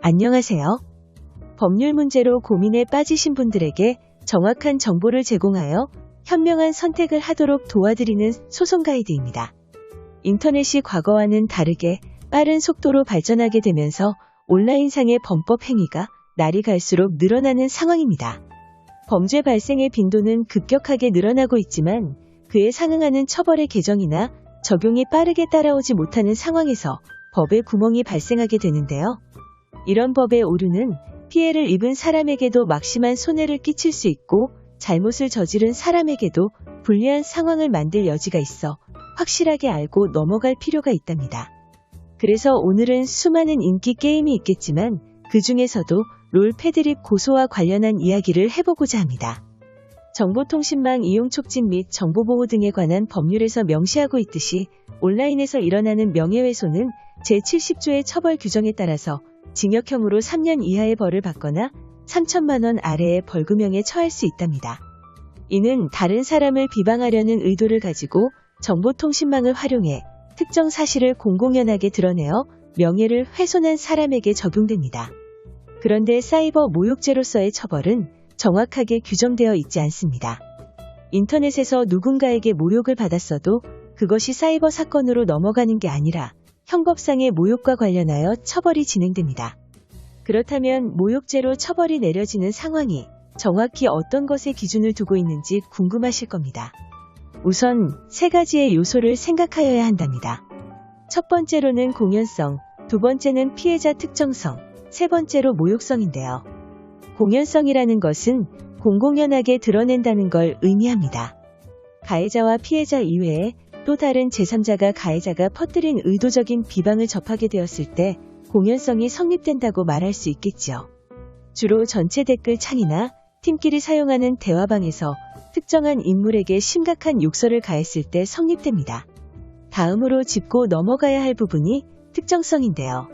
안녕하세요. 법률 문제로 고민에 빠지신 분들에게 정확한 정보를 제공하여 현명한 선택을 하도록 도와드리는 소송 가이드입니다. 인터넷이 과거와는 다르게 빠른 속도로 발전하게 되면서 온라인상의 범법 행위가 날이 갈수록 늘어나는 상황입니다. 범죄 발생의 빈도는 급격하게 늘어나고 있지만 그에 상응하는 처벌의 개정이나 적용이 빠르게 따라오지 못하는 상황에서 법에 구멍이 발생하게 되는데요. 이런 법의 오류는 피해를 입은 사람에게도 막심한 손해를 끼칠 수 있고 잘못을 저지른 사람에게도 불리한 상황을 만들 여지가 있어 확실하게 알고 넘어갈 필요가 있답니다. 그래서 오늘은 수많은 인기 게임이 있겠지만 그 중에서도 롤 패드립 고소와 관련한 이야기를 해보고자 합니다. 정보통신망 이용 촉진 및 정보보호 등에 관한 법률에서 명시하고 있듯이 온라인에서 일어나는 명예훼손은 제70조의 처벌 규정에 따라서 징역형으로 3년 이하의 벌을 받거나 3천만 원 아래의 벌금형에 처할 수 있답니다. 이는 다른 사람을 비방하려는 의도를 가지고 정보통신망을 활용해 특정 사실을 공공연하게 드러내어 명예를 훼손한 사람에게 적용됩니다. 그런데 사이버 모욕죄로서의 처벌은 정확하게 규정되어 있지 않습니다. 인터넷에서 누군가에게 모욕을 받았어도 그것이 사이버 사건으로 넘어가는 게 아니라 형법상의 모욕과 관련하여 처벌이 진행됩니다. 그렇다면 모욕죄로 처벌이 내려지는 상황이 정확히 어떤 것에 기준을 두고 있는지 궁금하실 겁니다. 우선 세 가지의 요소를 생각하여야 한답니다. 첫 번째로는 공연성, 두 번째는 피해자 특정성, 세 번째로 모욕성인데요. 공연성이라는 것은 공공연하게 드러낸다는 걸 의미합니다. 가해자와 피해자 이외에 또 다른 제3자가 가해자가 퍼뜨린 의도적인 비방을 접하게 되었을 때 공연성이 성립된다고 말할 수 있겠지요. 주로 전체 댓글 창이나 팀끼리 사용하는 대화방에서 특정한 인물에게 심각한 욕설을 가했을 때 성립됩니다. 다음으로 짚고 넘어가야 할 부분이 특정성인데요.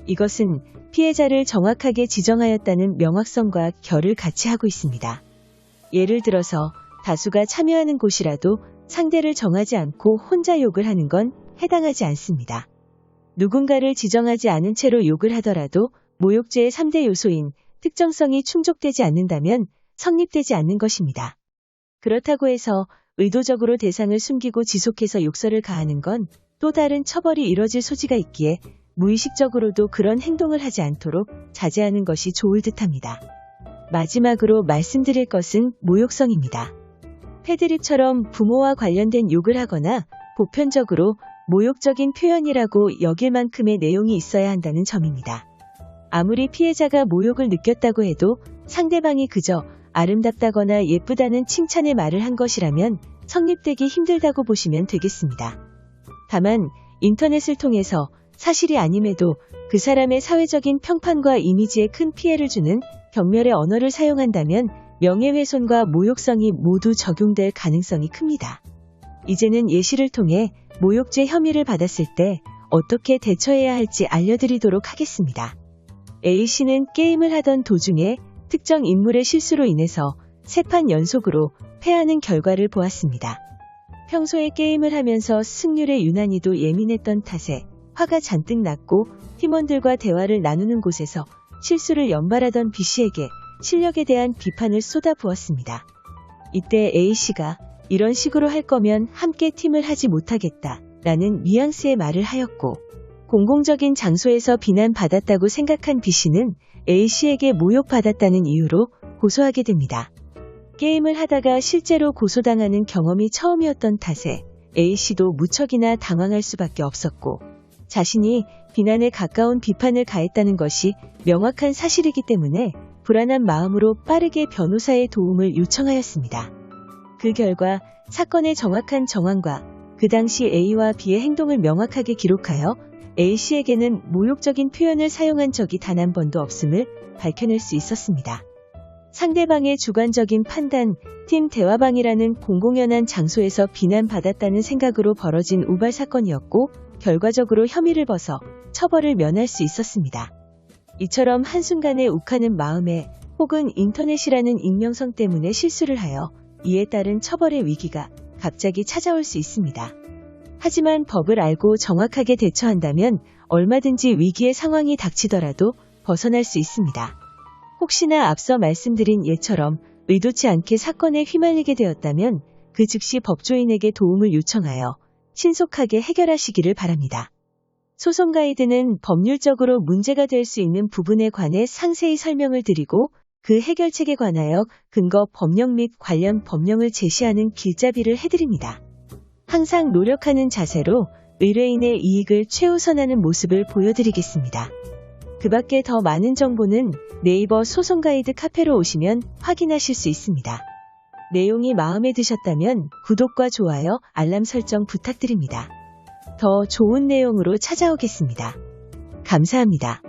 이것은 피해자를 정확하게 지정하였다는 명확성과 결을 같이 하고 있습니다. 예를 들어서 다수가 참여하는 곳이라도 상대를 정하지 않고 혼자 욕을 하는 건 해당하지 않습니다. 누군가를 지정하지 않은 채로 욕을 하더라도 모욕죄의 3대 요소인 특정성이 충족되지 않는다면 성립되지 않는 것입니다. 그렇다고 해서 의도적으로 대상을 숨기고 지속해서 욕설을 가하는 건 또 다른 처벌이 이뤄질 소지가 있기에 무의식적으로도 그런 행동을 하지 않도록 자제하는 것이 좋을 듯합니다. 마지막으로 말씀드릴 것은 모욕성입니다. 패드립처럼 부모와 관련된 욕을 하거나 보편적으로 모욕적인 표현이라고 여길 만큼의 내용이 있어야 한다는 점입니다. 아무리 피해자가 모욕을 느꼈다고 해도 상대방이 그저 아름답다거나 예쁘다는 칭찬의 말을 한 것이라면 성립되기 힘들다고 보시면 되겠습니다. 다만 인터넷을 통해서 사실이 아님에도 그 사람의 사회적인 평판과 이미지에 큰 피해를 주는 경멸의 언어를 사용한다면 명예훼손과 모욕성이 모두 적용될 가능성이 큽니다. 이제는 예시를 통해 모욕죄 혐의를 받았을 때 어떻게 대처해야 할지 알려드리도록 하겠습니다. A씨는 게임을 하던 도중에 특정 인물의 실수로 인해서 3판 연속으로 패하는 결과를 보았습니다. 평소에 게임을 하면서 승률에 유난히도 예민했던 탓에 화가 잔뜩 났고 팀원들과 대화를 나누는 곳에서 실수를 연발하던 B씨에게 실력에 대한 비판을 쏟아부었습니다. 이때 A씨가 이런 식으로 할 거면 함께 팀을 하지 못하겠다 라는 뉘앙스의 말을 하였고 공공적인 장소에서 비난받았다고 생각한 B씨는 A씨에게 모욕받았다는 이유로 고소하게 됩니다. 게임을 하다가 실제로 고소당하는 경험이 처음이었던 탓에 A씨도 무척이나 당황할 수밖에 없었고 자신이 비난에 가까운 비판을 가했다는 것이 명확한 사실이기 때문에 불안한 마음으로 빠르게 변호사의 도움을 요청하였습니다. 그 결과 사건의 정확한 정황과 그 당시 A와 B의 행동을 명확하게 기록하여 A씨에게는 모욕적인 표현을 사용한 적이 단 한 번도 없음을 밝혀낼 수 있었습니다. 상대방의 주관적인 판단, 팀 대화방이라는 공공연한 장소에서 비난받았다는 생각으로 벌어진 우발 사건이었고 결과적으로 혐의를 벗어 처벌을 면할 수 있었습니다. 이처럼 한순간에 욱하는 마음에 혹은 인터넷이라는 익명성 때문에 실수를 하여 이에 따른 처벌의 위기가 갑자기 찾아올 수 있습니다. 하지만 법을 알고 정확하게 대처한다면 얼마든지 위기의 상황이 닥치더라도 벗어날 수 있습니다. 혹시나 앞서 말씀드린 예처럼 의도치 않게 사건에 휘말리게 되었다면 그 즉시 법조인에게 도움을 요청하여 신속하게 해결하시기를 바랍니다. 소송 가이드는 법률적으로 문제가 될 수 있는 부분에 관해 상세히 설명을 드리고 그 해결책에 관하여 근거 법령 및 관련 법령을 제시하는 길잡이를 해드립니다. 항상 노력하는 자세로 의뢰인의 이익을 최우선하는 모습을 보여드리겠습니다. 그 밖에 더 많은 정보는 네이버 소송 가이드 카페로 오시면 확인하실 수 있습니다. 내용이 마음에 드셨다면 구독과 좋아요, 알람 설정 부탁드립니다. 더 좋은 내용으로 찾아오겠습니다. 감사합니다.